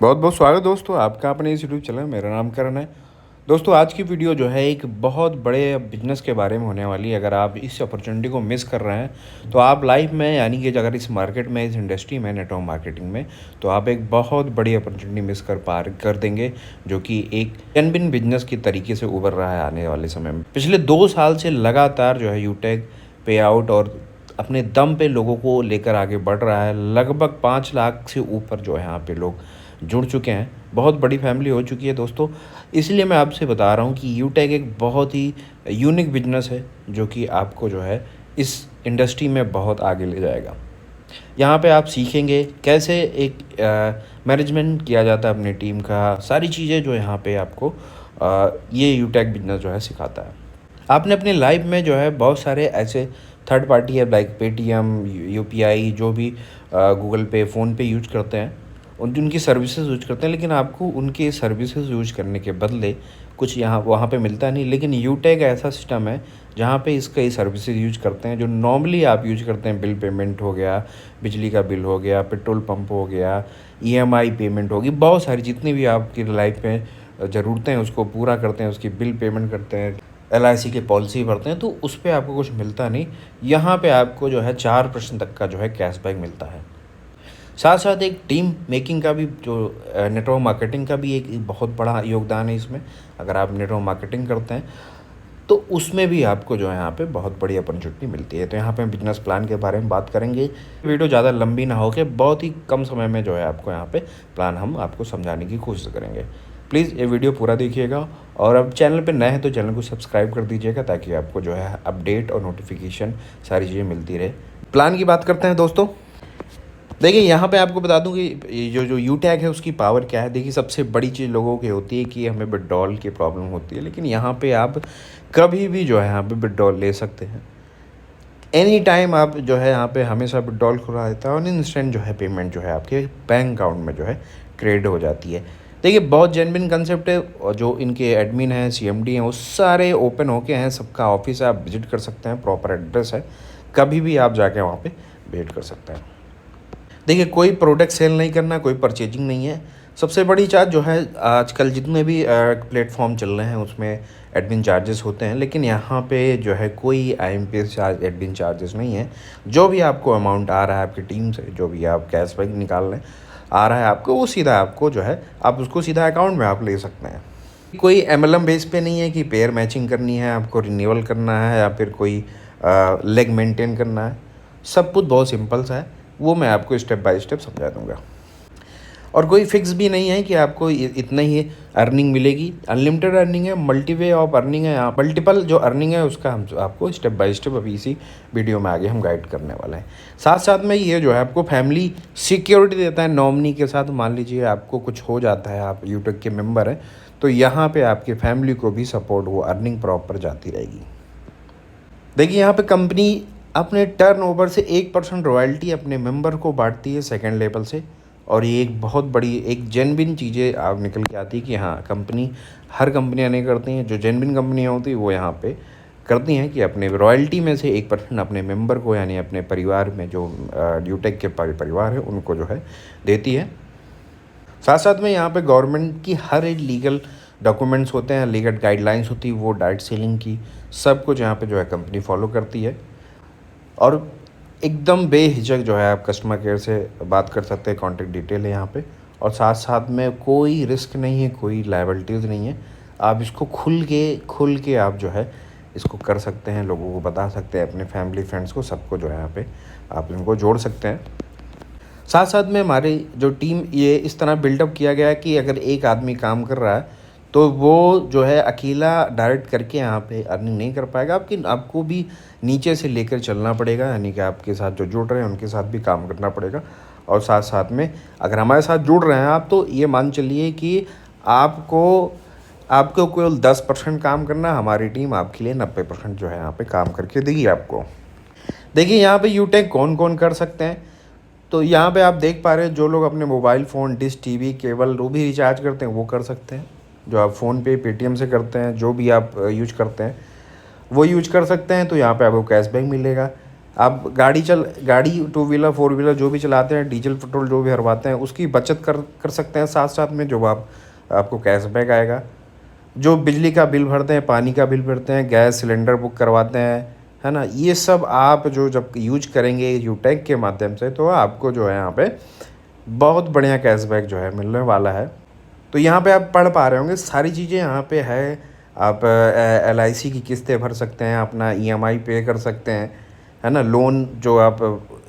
बहुत बहुत स्वागत दोस्तों आपका अपने इस यूट्यूब चैनल। मेरा नाम करण है। दोस्तों आज की वीडियो जो है एक बहुत बड़े बिजनेस के बारे में होने वाली है। अगर आप इस अपॉर्चुनिटी को मिस कर रहे हैं तो आप लाइफ में यानी कि अगर इस मार्केट में, इस इंडस्ट्री में, नेटवर्क मार्केटिंग में, तो आप एक बहुत बड़ी अपॉर्चुनिटी मिस कर देंगे, जो कि एक जेन्युइन बिजनेस की तरीके से उभर रहा है आने वाले समय में। पिछले 2 साल से लगातार जो है यूटेक पे आउट और अपने दम पे लोगों को लेकर आगे बढ़ रहा है। लगभग 5 लाख से ऊपर जो है यहाँ पे लोग जुड़ चुके हैं। बहुत बड़ी फैमिली हो चुकी है दोस्तों। इसलिए मैं आपसे बता रहा हूँ कि यूटेक एक बहुत ही यूनिक बिजनेस है, जो कि आपको जो है इस इंडस्ट्री में बहुत आगे ले जाएगा। यहाँ पे आप सीखेंगे कैसे एक मैनेजमेंट किया जाता है अपनी टीम का। सारी चीज़ें जो यहाँ पे आपको ये यूटेक बिजनेस जो है सिखाता है। आपने अपनी लाइफ में जो है बहुत सारे ऐसे थर्ड पार्टी है लाइक पेटीएम, यूपीआई, जो भी गूगल पे, फ़ोन पे यूज करते हैं, उनकी सर्विसेज यूज करते हैं, लेकिन आपको उनके सर्विसेज यूज करने के बदले कुछ यहाँ वहाँ पे मिलता नहीं। लेकिन यूटेक ऐसा सिस्टम है जहाँ पे इसका ये सर्विसेज यूज करते हैं जो नॉर्मली आप यूज करते हैं। बिल पेमेंट हो गया, बिजली का बिल हो गया, पेट्रोल पंप हो गया, ईएमआई पेमेंट होगी, बहुत सारी जितनी भी आपकी लाइफ में ज़रूरतें हैं उसको पूरा करते हैं, उसकी बिल पेमेंट करते हैं, एलआईसी की पॉलिसी भरते हैं, तो उस पर आपको कुछ मिलता नहीं। यहाँ पे आपको जो है 4% तक का जो है कैशबैक मिलता है। साथ साथ एक टीम मेकिंग का भी, जो नेटवर्क मार्केटिंग का भी एक बहुत बड़ा योगदान है इसमें। अगर आप नेटवर्क मार्केटिंग करते हैं तो उसमें भी आपको जो है यहाँ पे बहुत बड़ी अपॉर्चुनिटी मिलती है। तो यहाँ पे हम बिजनेस प्लान के बारे में बात करेंगे। वीडियो ज़्यादा लंबी ना हो के बहुत ही कम समय में जो है आपको यहाँ पे प्लान हम आपको समझाने की कोशिश करेंगे। प्लीज़ ये वीडियो पूरा देखिएगा, और अब चैनल पे नए हैं तो चैनल को सब्सक्राइब कर दीजिएगा, ताकि आपको जो है अपडेट और नोटिफिकेशन सारी चीज़ें मिलती रहे। प्लान की बात करते हैं दोस्तों। देखिए यहाँ पे आपको बता दूं कि ये जो यूटेक है उसकी पावर क्या है। देखिए सबसे बड़ी चीज़ लोगों की होती है कि हमें विड्रॉल की प्रॉब्लम होती है, लेकिन यहाँ पे आप कभी भी जो है यहाँ पे विड्रॉल ले सकते हैं। एनी टाइम आप जो है यहाँ पे हमेशा विड्रॉल खुला रहता है और इंस्टेंट जो है पेमेंट जो है आपके बैंक अकाउंट में जो है क्रेडिट हो जाती है। देखिए बहुत जेन्युइन कंसेप्ट है, और जो इनके एडमिन हैं, सीएमडी हैं, वो सारे ओपन होके हैं। सबका ऑफिस है, आप विजिट कर सकते हैं, प्रॉपर एड्रेस है, कभी भी आप जाके वहाँ पे विजिट कर सकते हैं। देखिए कोई प्रोडक्ट सेल नहीं करना, कोई परचेजिंग नहीं है। सबसे बड़ी चार्ज जो है आजकल जितने भी प्लेटफॉर्म चल रहे हैं उसमें एडमिन चार्जेस होते हैं, लेकिन यहाँ पे जो है कोई आईएमपीएस चार्ज, एडमिन चार्जेस नहीं है। जो भी आपको अमाउंट आ रहा है आपकी टीम से, जो भी आप कैशबैक निकाल रहे हैं आ रहा है आपको, वो सीधा आपको जो है आप उसको सीधा अकाउंट में आप ले सकते हैं। कोई एमएलएम बेस पे नहीं है कि पेयर मैचिंग करनी है, आपको रिन्यूअल करना है, या फिर कोई लेग मेंटेन करना है। सब कुछ बहुत सिंपल सा है, वो मैं आपको स्टेप बाय स्टेप समझा दूंगा। और कोई फिक्स भी नहीं है कि आपको इतना ही अर्निंग मिलेगी। अनलिमिटेड अर्निंग है, मल्टी वे ऑफ अर्निंग है, यहाँ मल्टीपल जो अर्निंग है उसका हम आपको स्टेप बाय स्टेप अभी इसी वीडियो में आगे हम गाइड करने वाले हैं। साथ साथ में ये जो है आपको फैमिली सिक्योरिटी देता है नॉमिनी के साथ। मान लीजिए आपको कुछ हो जाता है, आप यूट्यूब के मेम्बर हैं, तो यहाँ पे आपकी फैमिली को भी सपोर्ट, वो अर्निंग प्रॉपर जाती रहेगी। देखिए यहाँ पे कंपनी अपने टर्नओवर से 1% रॉयल्टी अपने मेंबर को बांटती है सेकंड लेवल से। और ये एक बहुत बड़ी, एक जेन्युइन चीज़ें आप निकल के आती है कि हाँ कंपनी, हर कंपनियाँ नहीं करती हैं, जो जेन्युइन कंपनियाँ होती हैं वो यहाँ पे करती हैं कि अपने रॉयल्टी में से 1% अपने मेंबर को, यानी अपने परिवार में जो ड्यूटेक के परिवार है उनको जो है देती है। साथ साथ में यहाँ पे गवर्नमेंट की हर एक लीगल डॉक्यूमेंट्स होते हैं, लीगल गाइडलाइंस होती है, वो डायरेक्ट सेलिंग की सब कुछ यहाँ पे जो है कंपनी फॉलो करती है। और एकदम बेहिचक जो है आप कस्टमर केयर से बात कर सकते हैं, कॉन्टैक्ट डिटेल है यहाँ पे। और साथ साथ में कोई रिस्क नहीं है, कोई लायबिलिटीज़ नहीं है। आप इसको खुल के आप जो है इसको कर सकते हैं, लोगों को बता सकते हैं, अपने फैमिली फ्रेंड्स को, सबको जो है यहाँ पे आप इनको जोड़ सकते हैं। साथ साथ में हमारी जो टीम ये इस तरह बिल्डअप किया गया है कि अगर एक आदमी काम कर रहा है तो वो जो है अकेला डायरेक्ट करके यहाँ पे अर्निंग नहीं कर पाएगा। आपको भी नीचे से लेकर चलना पड़ेगा, यानी कि आपके साथ जो जुड़ रहे हैं उनके साथ भी काम करना पड़ेगा। और साथ साथ में अगर हमारे साथ जुड़ रहे हैं आप, तो ये मान चलिए कि आपको केवल 10% काम करना, हमारी टीम आपके लिए 90% जो है यहाँ पे काम करके देगी आपको। देखिए यहाँ पे यूटेक कौन कौन कर सकते हैं, तो यहाँ पे आप देख पा रहे हैं जो लोग अपने mobile phone, dish, TV, cable जो भी रिचार्ज करते हैं वो कर सकते हैं। जो आप फ़ोन पे, पेटीएम से करते हैं, जो भी आप यूज करते हैं वो यूज कर सकते हैं, तो यहाँ पे आपको कैशबैक मिलेगा। आप गाड़ी टू व्हीलर फोर व्हीलर जो भी चलाते हैं, डीजल पेट्रोल जो भी भरवाते हैं, उसकी बचत कर सकते हैं। साथ साथ में जो आपको कैशबैक आएगा। जो बिजली का बिल भरते हैं, पानी का बिल भरते हैं, गैस सिलेंडर बुक करवाते हैं, है ना, ये सब आप जो जब यूज करेंगे यूटैग के माध्यम से, तो आपको जो है यहाँ पे बहुत बढ़िया कैशबैक जो है मिलने वाला है। तो यहाँ पे आप पढ़ पा रहे होंगे सारी चीज़ें यहाँ पे है। आप LIC की किस्तें भर सकते हैं, अपना EMI पे कर सकते हैं, है ना। लोन जो आप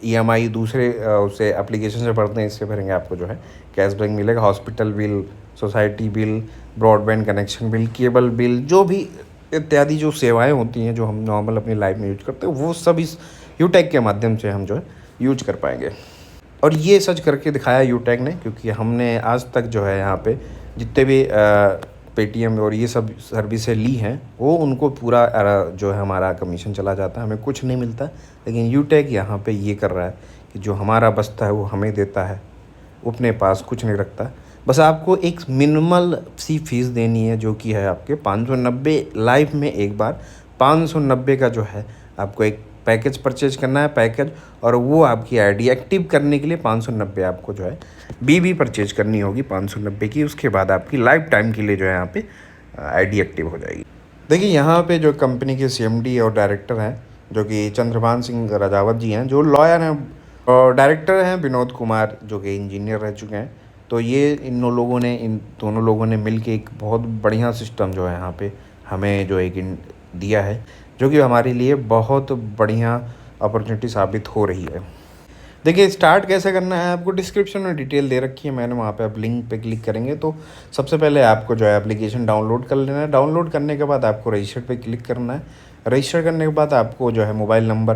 EMI दूसरे उसे एप्लीकेशन से भरते हैं, इससे भरेंगे, आपको जो है कैशबैक मिलेगा। Hospital bill, society bill, broadband connection bill, cable bill, जो भी इत्यादि जो सेवाएं होती हैं जो हम नॉर्मल अपनी लाइफ में यूज करते हैं, वो सब इस यूटैग के माध्यम से हम जो है यूज कर पाएंगे। और ये सच करके दिखाया यूटैग ने, क्योंकि हमने आज तक जो है यहाँ पे जितने भी पेटीएम और ये सब सर्विसें ली हैं, वो उनको पूरा जो है हमारा कमीशन चला जाता है, हमें कुछ नहीं मिलता। लेकिन यूटैग यहाँ पे ये कर रहा है कि जो हमारा बचता है वो हमें देता है, वो अपने पास कुछ नहीं रखता। बस आपको एक मिनिमल सी फीस देनी है, जो कि है आपके 590 लाइफ में एक बार 590 का जो है आपको एक पैकेज परचेज करना है पैकेज। और वो आपकी आईडी एक्टिव करने के लिए 590 आपको जो है BB परचेज करनी होगी 590 की। उसके बाद आपकी लाइफ टाइम के लिए जो है यहाँ पे आईडी एक्टिव हो जाएगी। देखिए यहाँ पे जो कंपनी के CMD और डायरेक्टर हैं, जो कि चंद्रभान सिंह राजावत जी हैं, जो लॉयर हैं, और डायरेक्टर हैं विनोद कुमार, जो कि इंजीनियर रह चुके हैं। तो ये इन दोनों लोगों ने मिल के एक बहुत बढ़िया सिस्टम जो है यहाँ पे हमें जो एक दिया है, जो कि हमारे लिए बहुत बढ़िया अपॉर्चुनिटी साबित हो रही है। देखिए स्टार्ट कैसे करना है, आपको डिस्क्रिप्शन में डिटेल दे रखी है मैंने, वहाँ पे आप लिंक पे क्लिक करेंगे तो सबसे पहले आपको जो है एप्लीकेशन डाउनलोड कर लेना है। डाउनलोड करने के बाद आपको रजिस्टर पे क्लिक करना है। रजिस्टर करने के बाद आपको जो है मोबाइल नंबर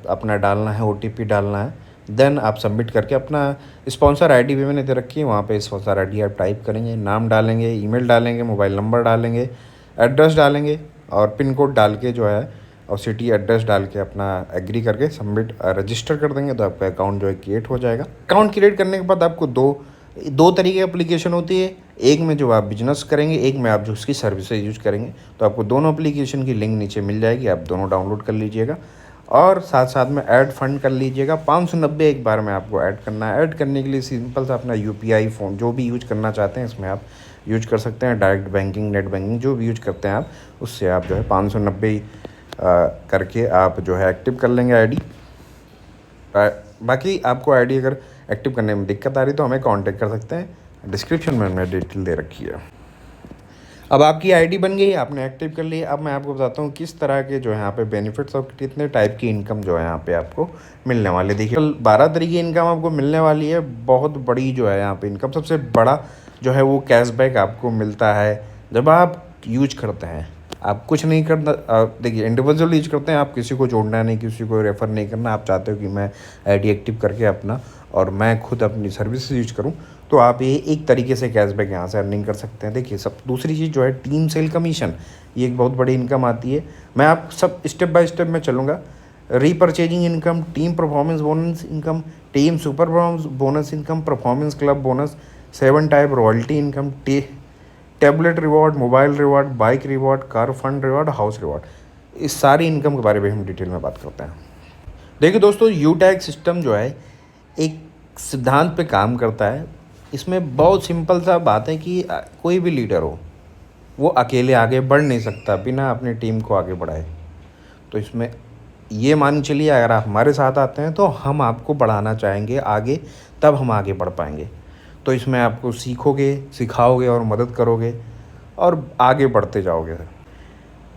अपना डालना है, OTP डालना है। देन आप सबमिट करके अपना स्पॉन्सर ID भी मैंने दे रखी है, वहाँ पे स्पॉन्सर ID आप टाइप करेंगे, नाम डालेंगे, ईमेल डालेंगे, मोबाइल नंबर डालेंगे, एड्रेस डालेंगे और पिन कोड डाल के जो है और सिटी एड्रेस डाल के अपना एग्री करके सबमिट रजिस्टर कर देंगे, तो आपका अकाउंट जो है क्रिएट हो जाएगा। अकाउंट क्रिएट करने के बाद आपको दो तरीके की एप्लीकेशन होती है, एक में जो आप बिजनेस करेंगे, एक में आप जो उसकी सर्विसेज यूज करेंगे। तो आपको दोनों एप्लीकेशन की लिंक नीचे मिल जाएगी, आप दोनों डाउनलोड कर लीजिएगा और साथ साथ में ऐड फंड कर लीजिएगा। 590 एक बार में आपको ऐड करना है। ऐड करने के लिए सिंपल सा अपना UPI फ़ोन जो भी यूज करना चाहते हैं इसमें आप यूज कर सकते हैं। डायरेक्ट बैंकिंग, नेट बैंकिंग जो भी यूज करते हैं आप, उससे आप जो है 590 करके आप जो है एक्टिव कर लेंगे आईडी। बाकी आपको आईडी अगर एक्टिव करने में दिक्कत आ रही तो हमें कांटेक्ट कर सकते हैं, डिस्क्रिप्शन में मैंने डिटेल दे रखी है। अब आपकी आईडी बन गई, आपने एक्टिव कर ली। अब मैं आपको बताता हूँ किस तरह के जो है यहाँ पे बेनिफिट्स और कितने टाइप की इनकम जो है यहाँ पे आपको मिलने वाली है। देखिए 12 तरीके की इनकम आपको मिलने वाली है, बहुत बड़ी जो है यहाँ पे इनकम। सबसे बड़ा जो है वो कैशबैक आपको मिलता है जब आप यूज करते हैं। आप कुछ नहीं करना, देखिए इंडिविजुअल यूज करते हैं, आप किसी को जोड़ना नहीं, किसी को रेफ़र नहीं करना। आप चाहते हो कि मैं आईडी एक्टिव करके अपना और मैं खुद अपनी सर्विस यूज करूं, तो आप ये एक तरीके से कैशबैक यहाँ से अर्निंग कर सकते हैं। देखिए सब दूसरी चीज़ जो है टीम सेल कमीशन, ये एक बहुत बड़ी इनकम आती है। मैं आप सब स्टेप बाय स्टेप में चलूँगा। Repurchasing income, team performance bonus income, team super bonus income, performance club bonus, 7 type royalty income, tablet reward, mobile reward, bike reward, car fund reward, house reward, इस सारी income के बारे में हम detail में बात करते हैं। देखिए दोस्तों यूटैग सिस्टम जो है एक सिद्धांत पे काम करता है। इसमें बहुत सिंपल सा बात है कि कोई भी लीडर हो वो अकेले आगे बढ़ नहीं सकता बिना अपनी टीम को आगे बढ़ाए। तो इसमें ये मान चलिए अगर आप हमारे साथ आते हैं तो हम आपको बढ़ाना चाहेंगे आगे, तब हम आगे बढ़ पाएंगे। तो इसमें आपको सीखोगे, सिखाओगे और मदद करोगे और आगे बढ़ते जाओगे।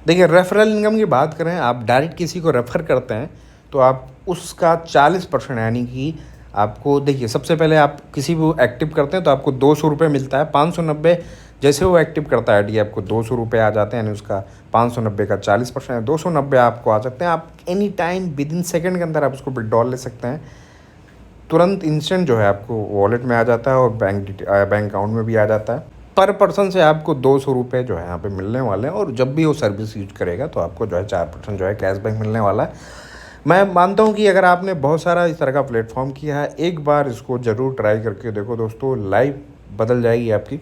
देखिए रेफरल इनकम की बात करें, आप डायरेक्ट किसी को रेफ़र करते हैं तो आप उसका 40% यानी कि आपको, देखिए सबसे पहले आप किसी को एक्टिव करते हैं तो आपको 200 रुपये मिलता है। 590 जैसे वो एक्टिव करता है आईडी, आपको 200 रुपये आ जाते हैं, यानी उसका 590 का 40% 290 आपको आ सकते हैं। आप एनी टाइम विदिन सेकंड के अंदर आप उसको विड्रॉल ले सकते हैं, तुरंत इंस्टेंट जो है आपको वॉलेट में आ जाता है और बैंक अकाउंट में भी आ जाता है। पर पर्सन से आपको 200 रुपये जो है यहाँ पे मिलने वाले हैं और जब भी वो सर्विस यूज करेगा तो आपको जो है 4% जो है कैशबैक मिलने वाला है। मैं मानता हूँ कि अगर आपने बहुत सारा इस तरह का प्लेटफॉर्म किया है, एक बार इसको ज़रूर ट्राई करके देखो दोस्तों, लाइफ बदल जाएगी आपकी।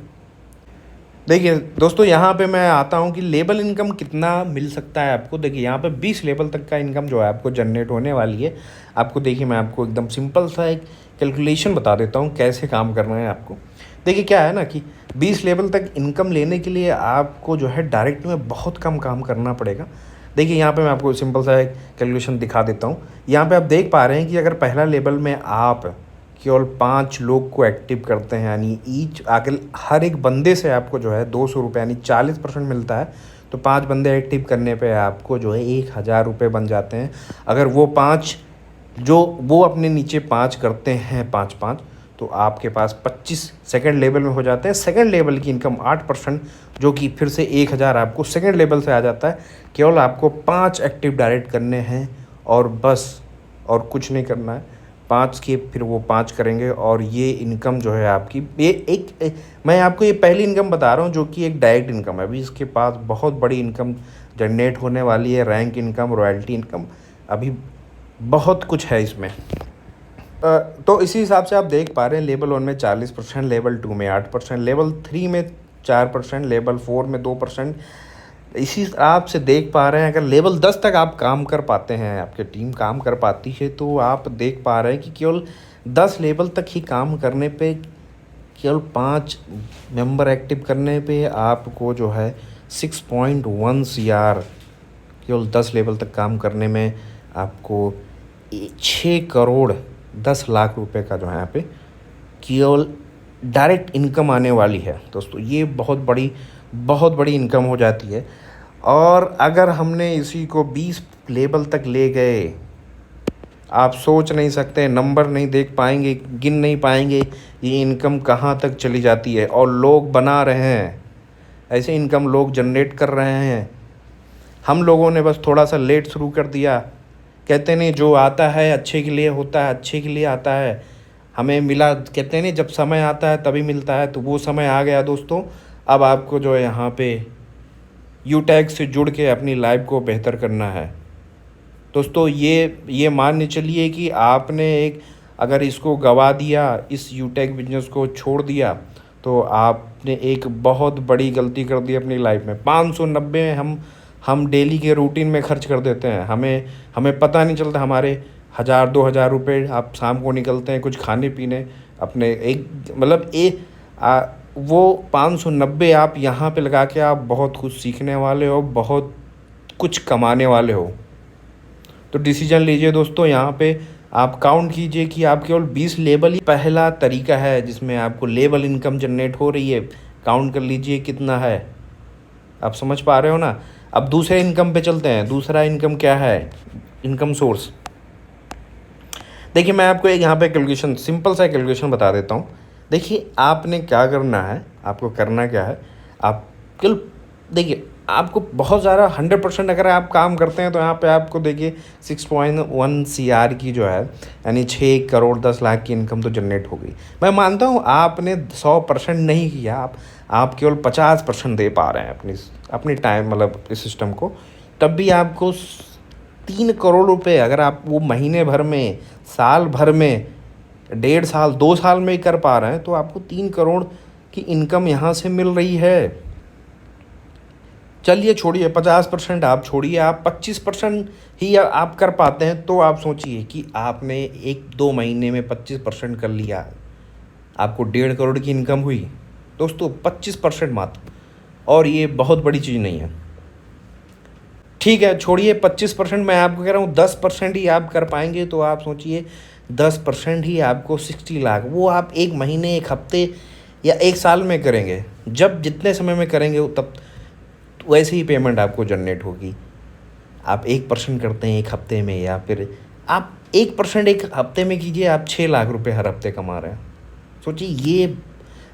देखिए दोस्तों, यहाँ पे मैं आता हूँ कि लेबल इनकम कितना मिल सकता है आपको। देखिए यहाँ पे 20 लेवल तक का इनकम जो है आपको जनरेट होने वाली है। आपको देखिए, मैं आपको एकदम सिंपल सा एक कैलकुलेशन बता देता हूँ कैसे काम करना है आपको। देखिए क्या है ना कि 20 लेवल तक इनकम लेने के लिए आपको जो है डायरेक्ट में बहुत कम काम करना पड़ेगा। देखिए यहाँ पे मैं आपको सिंपल सा एक कैलकुलेशन दिखा देता हूँ। यहाँ पे आप देख पा रहे हैं कि अगर पहला लेवल में आप केवल 5 लोग को एक्टिव करते हैं, यानी ईच आगे हर एक बंदे से आपको जो है 200 रुपये यानी 40% मिलता है। तो 5 बंदे एक्टिव करने पे आपको जो है 1000 रुपये बन जाते हैं। अगर वो 5 जो वो अपने नीचे 5 करते हैं, 5-5, तो आपके पास 25 सेकंड लेवल में हो जाते हैं। सेकंड लेवल की इनकम 8%, जो कि फिर से 1000 आपको सेकंड लेवल से आ जाता है। केवल आपको 5 एक्टिव डायरेक्ट करने हैं और बस, और कुछ नहीं करना है। 5 के फिर वो 5 करेंगे और ये इनकम जो है आपकी, ये मैं आपको ये पहली इनकम बता रहा हूँ जो कि एक डायरेक्ट इनकम है। अभी इसके पास बहुत बड़ी इनकम जनरेट होने वाली है, रैंक इनकम, रॉयल्टी इनकम, अभी बहुत कुछ है इसमें। तो इसी हिसाब से आप देख पा रहे हैं, लेवल 1 में 40%, लेवल 2 में 8%, लेवल 3 में 4%, लेवल 4 में 2%। इसी हिसाब से देख पा रहे हैं, अगर लेवल 10 तक आप काम कर पाते हैं, आपकी टीम काम कर पाती है, तो आप देख पा रहे हैं कि केवल 10 लेवल तक ही काम करने पे, केवल 5 मेंबर एक्टिव करने पे आपको जो है 6.1 CR, केवल 10 लेवल तक काम करने में आपको 6 करोड़ 10 लाख रुपए का जो है यहाँ पे केवल डायरेक्ट इनकम आने वाली है। दोस्तों ये बहुत बड़ी इनकम हो जाती है। और अगर हमने इसी को 20 लेवल तक ले गए, आप सोच नहीं सकते, नंबर नहीं देख पाएंगे, गिन नहीं पाएंगे ये इनकम कहाँ तक चली जाती है। और लोग बना रहे हैं, ऐसे इनकम लोग जनरेट कर रहे हैं। हम लोगों ने बस थोड़ा सा लेट शुरू कर दिया। कहते नहीं, जो आता है अच्छे के लिए होता है, अच्छे के लिए आता है। हमें मिला, कहते नहीं, जब समय आता है तभी मिलता है। तो वो समय आ गया दोस्तों। अब आपको जो है यहाँ पे यूटैग से जुड़ के अपनी लाइफ को बेहतर करना है। दोस्तों ये मान चलिए कि आपने अगर इसको गवा दिया, इस यूटैग बिजनेस को छोड़ दिया, तो आपने एक बहुत बड़ी गलती कर दी अपनी लाइफ में। 590 हम डेली के रूटीन में खर्च कर देते हैं। हमें पता नहीं चलता, हमारे 1000-2000 रुपये आप शाम को निकलते हैं कुछ खाने पीने अपने, एक मतलब वो 590 आप यहाँ पे लगा के आप बहुत कुछ सीखने वाले हो, बहुत कुछ कमाने वाले हो। तो डिसीजन लीजिए दोस्तों। यहाँ पे आप काउंट कीजिए कि आप केवल 20 लेवल ही पहला तरीका है जिसमें आपको लेवल इनकम जनरेट हो रही है। काउंट कर लीजिए कितना है, आप समझ पा रहे हो ना। अब दूसरे इनकम पे चलते हैं। दूसरा इनकम क्या है, इनकम सोर्स। देखिए मैं आपको एक यहाँ पे कैलकुलेशन, सिंपल सा कैलकुलेशन बता देता हूँ। देखिए आपने क्या करना है, आपको करना क्या है, आप केवल देखिए, आपको बहुत ज़्यादा 100% अगर आप काम करते हैं तो यहाँ पे आपको देखिए 6.1 CR की जो है, यानी 6 करोड़ 10 लाख की इनकम तो जनरेट हो गई। मैं मानता हूँ आपने 100% नहीं किया, आप केवल 50% दे पा रहे हैं अपनी टाइम, मतलब इस सिस्टम को। तब भी आपको 3 करोड़ रुपए अगर आप वो महीने भर में, साल भर में, 1.5 साल 2 साल में ही कर पा रहे हैं, तो आपको 3 करोड़ की इनकम यहाँ से मिल रही है। चलिए छोड़िए 50% आप छोड़िए, आप 25% ही आप कर पाते हैं, तो आप सोचिए कि आपने 1-2 महीने में 25% कर लिया, आपको 1.5 करोड़ की इनकम हुई। दोस्तों 25% मात्र, और ये बहुत बड़ी चीज़ नहीं है। ठीक है छोड़िए 25%, मैं आपको कह रहा हूँ 10% ही आप कर पाएंगे, तो आप सोचिए 10% ही आपको 60 लाख, वो आप 1 महीने, 1 हफ्ते या 1 साल में करेंगे। जब जितने समय में करेंगे तब वैसे ही पेमेंट आपको जनरेट होगी। आप 1% करते हैं 1 हफ्ते में, या फिर आप 1% 1 हफ्ते में कीजिए, आप 6 लाख रुपए हर हफ्ते कमा रहे हैं। सोचिए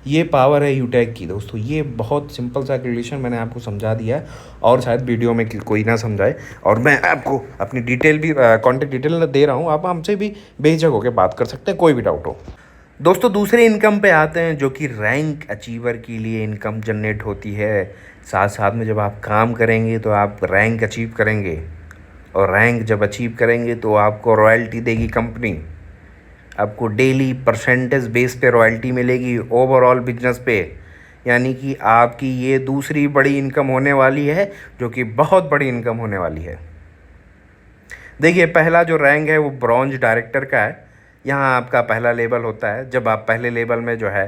ये पावर है यूटैग की। दोस्तों ये बहुत सिंपल सा कैलकुलेशन मैंने आपको समझा दिया है, और शायद वीडियो में कोई ना समझाए, और मैं आपको अपनी डिटेल भी, कॉन्टेक्ट डिटेल दे रहा हूँ। आप हमसे भी बेझिझक होकर बात कर सकते हैं, कोई भी डाउट हो। दोस्तों दूसरे इनकम पे आते हैं, जो कि रैंक अचीवर के लिए इनकम जनरेट होती है। साथ साथ में जब आप काम करेंगे तो आप रैंक अचीव करेंगे, और रैंक जब अचीव करेंगे तो आपको रॉयल्टी देगी कंपनी। आपको डेली परसेंटेज बेस पे रॉयल्टी मिलेगी ओवरऑल बिजनेस पे। यानी कि आपकी ये दूसरी बड़ी इनकम होने वाली है, जो कि बहुत बड़ी इनकम होने वाली है। देखिए, पहला जो रैंक है वो ब्रॉन्ज डायरेक्टर का है। यहाँ आपका पहला लेवल होता है। जब आप पहले लेवल में जो है,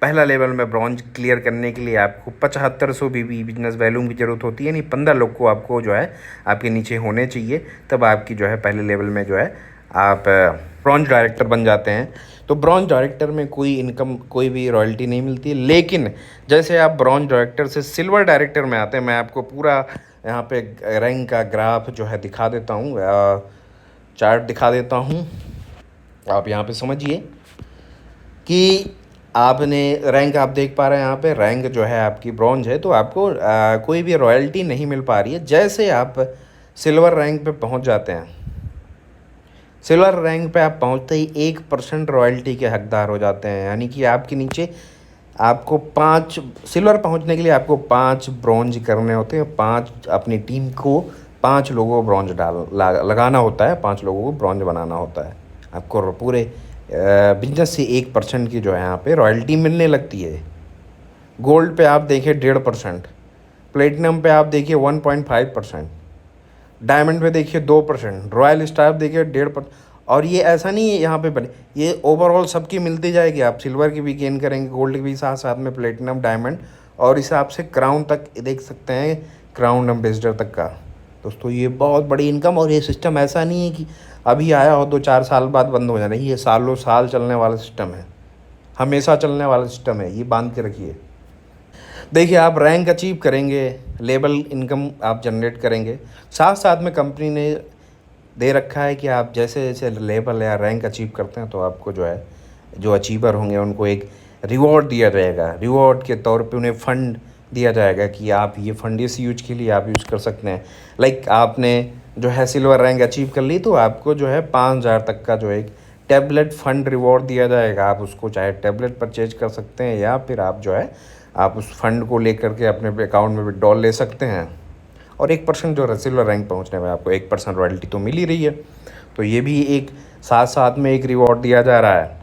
पहला लेवल में ब्रॉन्ज क्लियर करने के लिए आपको 7500 बीबी बिजनेस वैल्यूम की ज़रूरत होती है, यानी 15 लोग को आपको जो है आपके नीचे होने चाहिए, तब आपकी जो है पहले लेवल में जो है आप ब्रॉन्ज डायरेक्टर बन जाते हैं। तो ब्रॉन्ज डायरेक्टर में कोई इनकम, कोई भी रॉयल्टी नहीं मिलती, लेकिन जैसे आप ब्रॉन्ज डायरेक्टर से सिल्वर डायरेक्टर में आते हैं, मैं आपको पूरा यहाँ पे रैंक का ग्राफ जो है दिखा देता हूँ, चार्ट दिखा देता हूँ। आप यहाँ पे समझिए कि आपने रैंक, आप देख पा रहे हैं यहाँ पे रैंक जो है आपकी ब्रॉन्ज है, तो आपको कोई भी रॉयल्टी नहीं मिल पा रही है। जैसे आप सिल्वर रैंक पे पहुँच जाते हैं, सिल्वर रैंक पे आप पहुँचते ही 1% रॉयल्टी के हकदार हो जाते हैं, यानी कि आपके नीचे आपको 5 सिल्वर पहुंचने के लिए आपको 5 ब्रॉन्ज करने होते हैं। 5 अपनी टीम को 5 लोगों को ब्रॉन्ज लगाना होता है, 5 लोगों को ब्रॉन्ज बनाना होता है। आपको पूरे बिजनेस से 1% की जो है यहाँ पे रॉयल्टी मिलने लगती है। गोल्ड पे आप देखिए 1.5%, प्लेटिनम पे आप देखिए 1.5%, डायमंड पे देखिए 2%, रॉयल स्टार देखिए 1.5%। और ये ऐसा नहीं है यहाँ पे बने, ये ओवरऑल सबकी मिलती जाएगी। आप सिल्वर की भी गेन करेंगे, गोल्ड की भी, साथ साथ में प्लेटिनम, डायमंड, और हिसाब से क्राउन तक देख सकते हैं, क्राउन एम्बेसडर तक का। दोस्तों ये बहुत बड़ी इनकम, और ये सिस्टम ऐसा नहीं है कि अभी आया हो 2-4 साल बाद बंद हो जाना, ये सालों साल चलने वाला सिस्टम है, हमेशा चलने वाला सिस्टम है, ये बांध के रखिए। देखिए, आप रैंक अचीव करेंगे, लेवल इनकम आप जनरेट करेंगे, साथ साथ में कंपनी ने दे रखा है कि आप जैसे जैसे लेवल या रैंक अचीव करते हैं, तो आपको जो है, जो अचीवर होंगे उनको एक रिवॉर्ड दिया जाएगा। रिवॉर्ड के तौर पे उन्हें फ़ंड दिया जाएगा कि आप ये फ़ंड इस यूज के लिए आप यूज़ कर सकते हैं। लाइक आपने जो है सिल्वर रैंक अचीव कर ली, तो आपको जो है 5000 तक का जो एक टैबलेट फ़ंड रिवॉर्ड दिया जाएगा। आप उसको चाहे टैबलेट परचेज कर सकते हैं, या फिर आप जो है आप उस फंड को लेकर के अपने अकाउंट में विड्रॉल ले सकते हैं। और 1% जो सिल्वर रैंक पहुंचने में आपको 1% रॉयल्टी तो मिल ही रही है, तो ये भी एक साथ साथ में एक रिवॉर्ड दिया जा रहा है।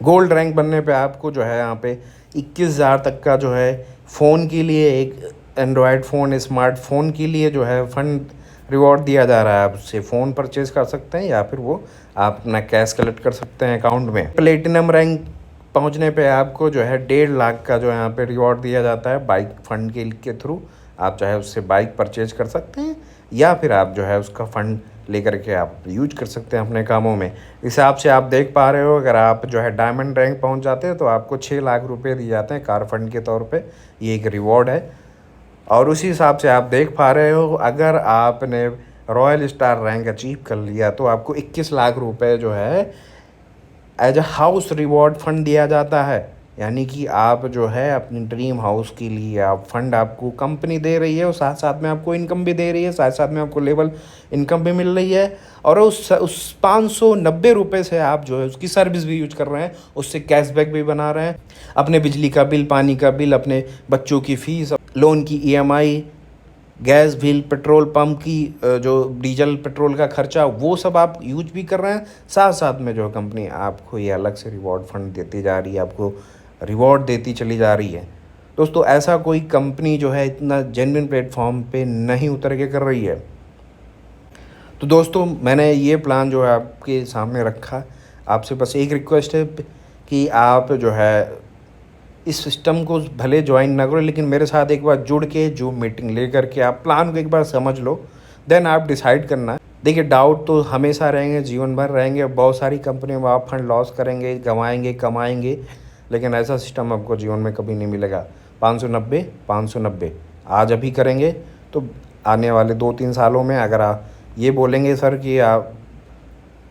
गोल्ड रैंक बनने पे आपको जो है यहाँ पे 21,000 तक का जो है फ़ोन के लिए, एक एंड्रॉयड फ़ोन, स्मार्टफोन के लिए जो है फंड रिवॉर्ड दिया जा रहा है। आप उससे फ़ोन परचेज़ कर सकते हैं, या फिर वो आप अपना कैश कलेक्ट कर सकते हैं अकाउंट में। प्लेटिनम रैंक पहुंचने पे आपको जो है 1.5 लाख का जो यहाँ पे रिवॉर्ड दिया जाता है बाइक फंड के थ्रू। आप चाहे उससे बाइक परचेज कर सकते हैं, या फिर आप जो है उसका फ़ंड लेकर के आप यूज कर सकते हैं अपने कामों में। इस हिसाब से आप देख पा रहे हो, अगर आप जो है डायमंड रैंक पहुंच जाते हैं, तो आपको 6 लाख रुपए दिए जाते हैं कार फंड के तौर पे। ये एक रिवॉर्ड है। और उसी हिसाब से आप देख पा रहे हो, अगर आपने रॉयल स्टार रैंक अचीव कर लिया, तो आपको 21 लाख रुपए जो है as a house reward fund दिया जाता है। यानी कि आप जो है अपनी ड्रीम हाउस के लिए आप फंड आपको कंपनी दे रही है, और साथ साथ में आपको इनकम भी दे रही है, साथ साथ में आपको लेवल इनकम भी मिल रही है। और उस 590 रुपये से आप जो है उसकी सर्विस भी यूज कर रहे हैं, उससे कैशबैक भी बना रहे हैं। अपने बिजली का बिल, पानी का बिल, अपने बच्चों की फ़ीस, लोन की EMI, gas bill, petrol pump की जो डीजल पेट्रोल का खर्चा, वो सब आप यूज भी कर रहे हैं। साथ साथ में जो कंपनी आपको ये अलग से रिवॉर्ड फंड देती जा रही है, आपको रिवॉर्ड देती चली जा रही है। दोस्तों ऐसा कोई कंपनी जो है इतना जेन्युइन प्लेटफॉर्म पे नहीं उतर के कर रही है। तो दोस्तों मैंने ये प्लान जो है आपके सामने रखा। आपसे बस एक रिक्वेस्ट है कि आप जो है इस सिस्टम को भले ज्वाइन ना करो, लेकिन मेरे साथ एक बार जुड़ के जो मीटिंग ले करके आप प्लान को एक बार समझ लो, देन आप डिसाइड करना। देखिए, डाउट तो हमेशा रहेंगे, जीवन भर रहेंगे। बहुत सारी कंपनियों में आप फंड लॉस करेंगे, गंवाएंगे, कमाएंगे, लेकिन ऐसा सिस्टम आपको जीवन में कभी नहीं मिलेगा। 590 590 आज अभी करेंगे, तो आने वाले 2-3 सालों में अगर आप ये बोलेंगे सर कि आप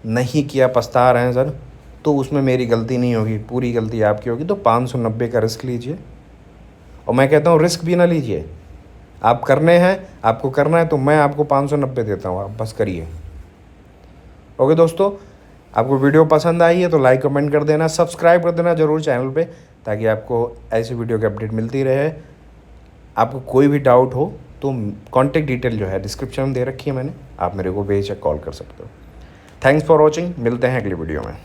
नहीं किया, पछता रहे हैं सर, तो उसमें मेरी गलती नहीं होगी, पूरी गलती आपकी होगी। तो 590 का रिस्क लीजिए, और मैं कहता हूँ रिस्क भी ना लीजिए। आप करने हैं, आपको करना है, तो मैं आपको 590 देता हूँ, आप बस करिए। ओके दोस्तों, आपको वीडियो पसंद आई है तो लाइक कमेंट कर देना, सब्सक्राइब कर देना ज़रूर चैनल पे, ताकि आपको ऐसी वीडियो की अपडेट मिलती रहे। आपको कोई भी डाउट हो तो कॉन्टैक्ट डिटेल जो है डिस्क्रिप्शन में दे रखी है मैंने, आप मेरे को बेशक कॉल कर सकते हो। थैंक्स फॉर वॉचिंग, मिलते हैं अगली वीडियो में।